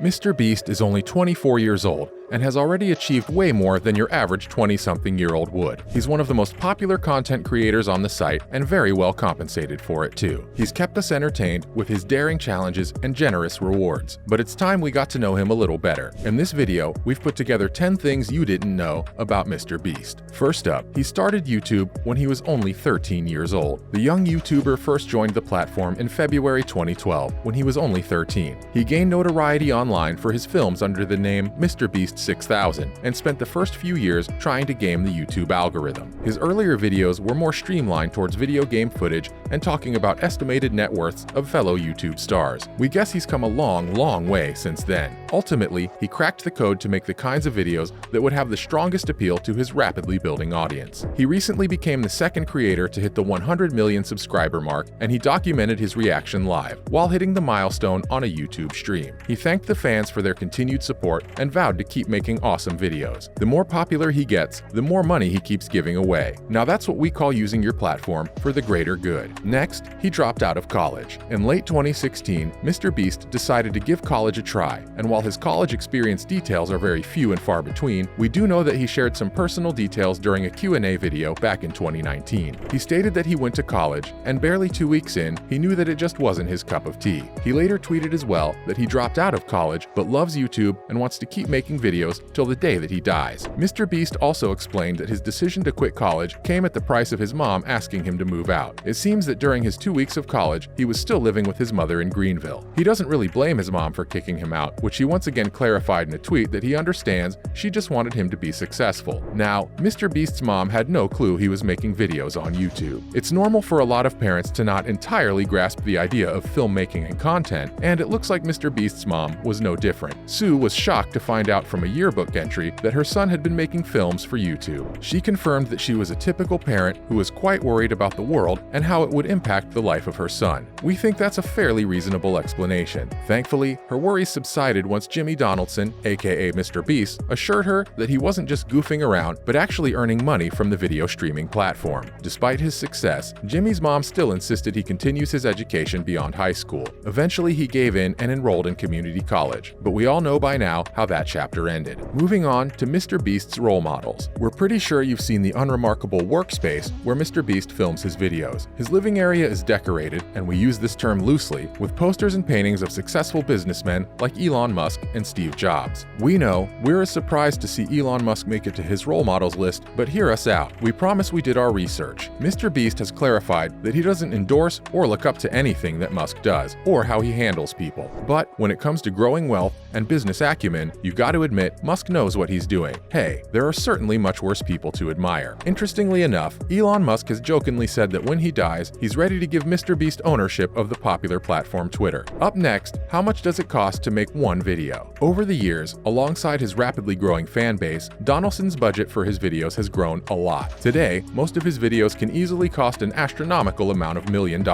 MrBeast is only 24 years old and has already achieved way more than your average 20-something-year-old would. He's one of the most popular content creators on the site and very well compensated for it too. He's kept us entertained with his daring challenges and generous rewards. But it's time we got to know him a little better. In this video, we've put together 10 things you didn't know about MrBeast. First up, he started YouTube when he was only 13 years old. The young YouTuber first joined the platform in February 2012 when he was only 13. He gained notoriety online for his films under the name MrBeast 6000 and spent the first few years trying to game the YouTube algorithm. His earlier videos were more streamlined towards video game footage and talking about estimated net worths of fellow YouTube stars. We guess he's come a long way since then. Ultimately, he cracked the code to make the kinds of videos that would have the strongest appeal to his rapidly building audience. He recently became the second creator to hit the 100 million subscriber mark, and he documented his reaction live while hitting the milestone on a YouTube stream. He thanked the fans for their continued support and vowed to keep making awesome videos. The more popular he gets, the more money he keeps giving away. Now that's what we call using your platform for the greater good. Next, he dropped out of college. In late 2016, MrBeast decided to give college a try, and while his college experience details are very few and far between, we do know that he shared some personal details during a Q&A video back in 2019. He stated that he went to college, and barely 2 weeks in, he knew that it just wasn't his cup of tea. He later tweeted as well that he dropped out of college but loves YouTube and wants to keep making videos till the day that he dies. MrBeast also explained that his decision to quit college came at the price of his mom asking him to move out. It seems that during his 2 weeks of college, he was still living with his mother in Greenville. He doesn't really blame his mom for kicking him out, which he once again clarified in a tweet that he understands she just wanted him to be successful. Now, MrBeast's mom had no clue he was making videos on YouTube. It's normal for a lot of parents to not entirely grasp the idea of filmmaking and content, and it looks like MrBeast's mom was no different. Sue was shocked to find out from a yearbook entry that her son had been making films for YouTube. She confirmed that she was a typical parent who was quite worried about the world and how it would impact the life of her son. We think that's a fairly reasonable explanation. Thankfully, her worries subsided once Jimmy Donaldson, aka MrBeast, assured her that he wasn't just goofing around but actually earning money from the video streaming platform. Despite his success, Jimmy's mom still insisted he continues his education beyond high school. Eventually, he gave in and enrolled in community college, but we all know by now how that chapter ended. Moving on to MrBeast's role models. We're pretty sure you've seen the unremarkable workspace where MrBeast films his videos. His living area is decorated, and we use this term loosely, with posters and paintings of successful businessmen like Elon Musk and Steve Jobs. We know we're as surprised to see Elon Musk make it to his role models list, but hear us out. We promise we did our research. MrBeast has clarified that he doesn't endorse or look up to anything that Musk does, or how he handles people. But when it comes to growing wealth and business acumen, you got to admit Musk knows what he's doing. Hey, there are certainly much worse people to admire. Interestingly enough, Elon Musk has jokingly said that when he dies, he's ready to give MrBeast ownership of the popular platform Twitter. Up next, how much does it cost to make one video? Over the years, alongside his rapidly growing fan base, Donaldson's budget for his videos has grown a lot. Today, most of his videos can easily cost an astronomical amount of $1 million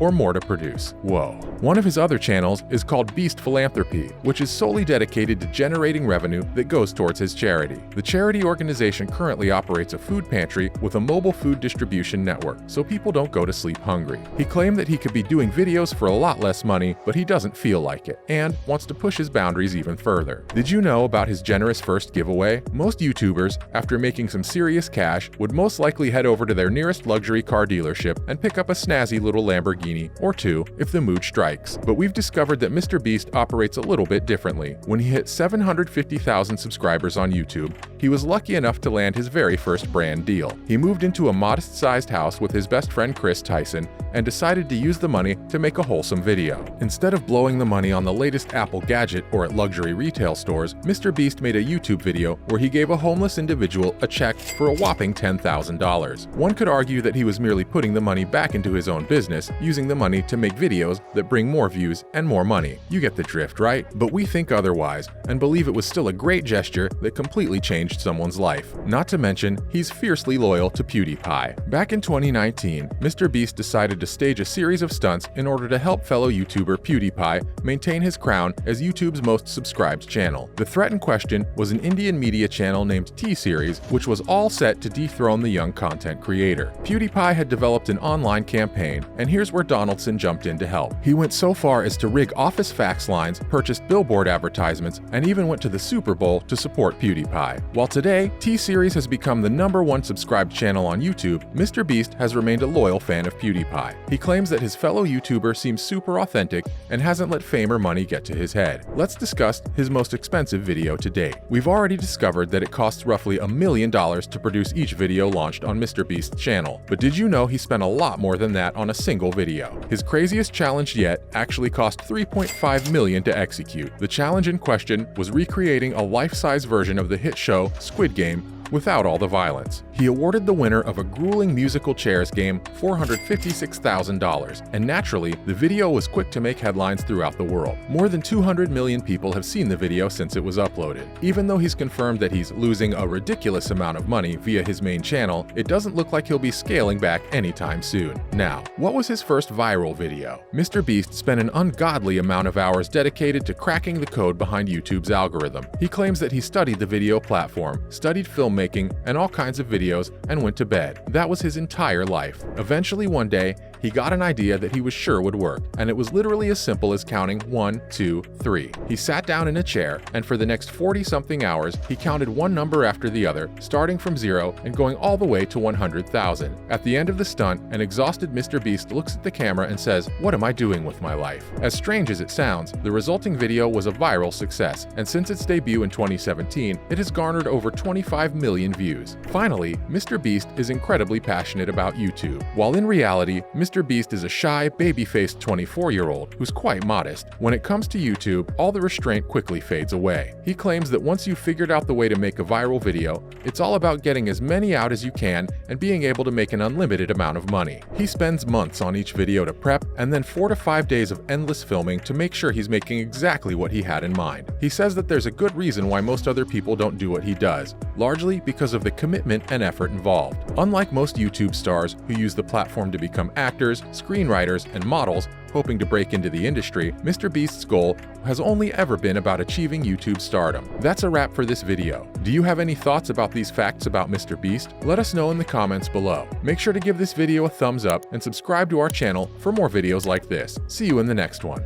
or more to produce. Whoa. One of his other channels is called Beast Philanthropy, which is solely dedicated to generating revenue that goes towards his charity. The charity organization currently operates a food pantry with a mobile food distribution network, so people don't go to sleep hungry. He claimed that he could be doing videos for a lot less money, but he doesn't feel like it, and wants to push his boundaries even further. Did you know about his generous first giveaway? Most YouTubers, after making some serious cash, would most likely head over to their nearest luxury car dealership and pick up a snazzy little Lamborghini or two if the mood strikes. But we've discovered that MrBeast operates a little bit differently. When he hit 750,000 subscribers on YouTube, he was lucky enough to land his very first brand deal. He moved into a modest-sized house with his best friend Chris Tyson and decided to use the money to make a wholesome video. Instead of blowing the money on the latest Apple gadget or at luxury retail stores, MrBeast made a YouTube video where he gave a homeless individual a check for a whopping $10,000. One could argue that he was merely putting the money back into his own business, using the money to make videos that bring more views and more money. You get the drift, right? But we think otherwise, and believe it was still a great gesture that completely changed someone's life. Not to mention, he's fiercely loyal to PewDiePie. Back in 2019, MrBeast decided to stage a series of stunts in order to help fellow YouTuber PewDiePie maintain his crown as YouTube's most subscribed channel. The threat in question was an Indian media channel named T-Series, which was all set to dethrone the young content creator. PewDiePie had developed an online campaign, and here's where Donaldson jumped in to help. He went so far as to rig office fax lines, purchased billboard advertisements, and even went to the Super Bowl to support PewDiePie. While today, T-Series has become the #1 subscribed channel on YouTube, MrBeast has remained a loyal fan of PewDiePie. He claims that his fellow YouTuber seems super authentic and hasn't let fame or money get to his head. Let's discuss his most expensive video to date. We've already discovered that it costs roughly $1 million to produce each video launched on MrBeast's channel. But did you know he spent a lot more than that on a single video? His craziest challenge yet actually cost $3.5 million to execute. The challenge in question was recreating a life-size version of the hit show Squid Game without all the violence. He awarded the winner of a grueling musical chairs game $456,000, and naturally, the video was quick to make headlines throughout the world. More than 200 million people have seen the video since it was uploaded. Even though he's confirmed that he's losing a ridiculous amount of money via his main channel, it doesn't look like he'll be scaling back anytime soon. Now, what was his first viral video? MrBeast spent an ungodly amount of hours dedicated to cracking the code behind YouTube's algorithm. He claims that he studied the video platform, studied filmmaking, and all kinds of videos, and went to bed. That was his entire life. Eventually, one day, he got an idea that he was sure would work, and it was literally as simple as counting 1, 2, 3. He sat down in a chair, and for the next 40-something hours, he counted one number after the other, starting from 0 and going all the way to 100,000. At the end of the stunt, an exhausted MrBeast looks at the camera and says, "What am I doing with my life?" As strange as it sounds, the resulting video was a viral success, and since its debut in 2017, it has garnered over 25 million views. Finally, MrBeast is incredibly passionate about YouTube. While in reality, MrBeast is a shy, baby-faced 24-year-old who's quite modest. When it comes to YouTube, all the restraint quickly fades away. He claims that once you've figured out the way to make a viral video, it's all about getting as many out as you can and being able to make an unlimited amount of money. He spends months on each video to prep, and then 4 to 5 days of endless filming to make sure he's making exactly what he had in mind. He says that there's a good reason why most other people don't do what he does, largely because of the commitment and effort involved. Unlike most YouTube stars who use the platform to become actors, screenwriters, and models, hoping to break into the industry, MrBeast's goal has only ever been about achieving YouTube stardom. That's a wrap for this video. Do you have any thoughts about these facts about MrBeast? Let us know in the comments below. Make sure to give this video a thumbs up and subscribe to our channel for more videos like this. See you in the next one.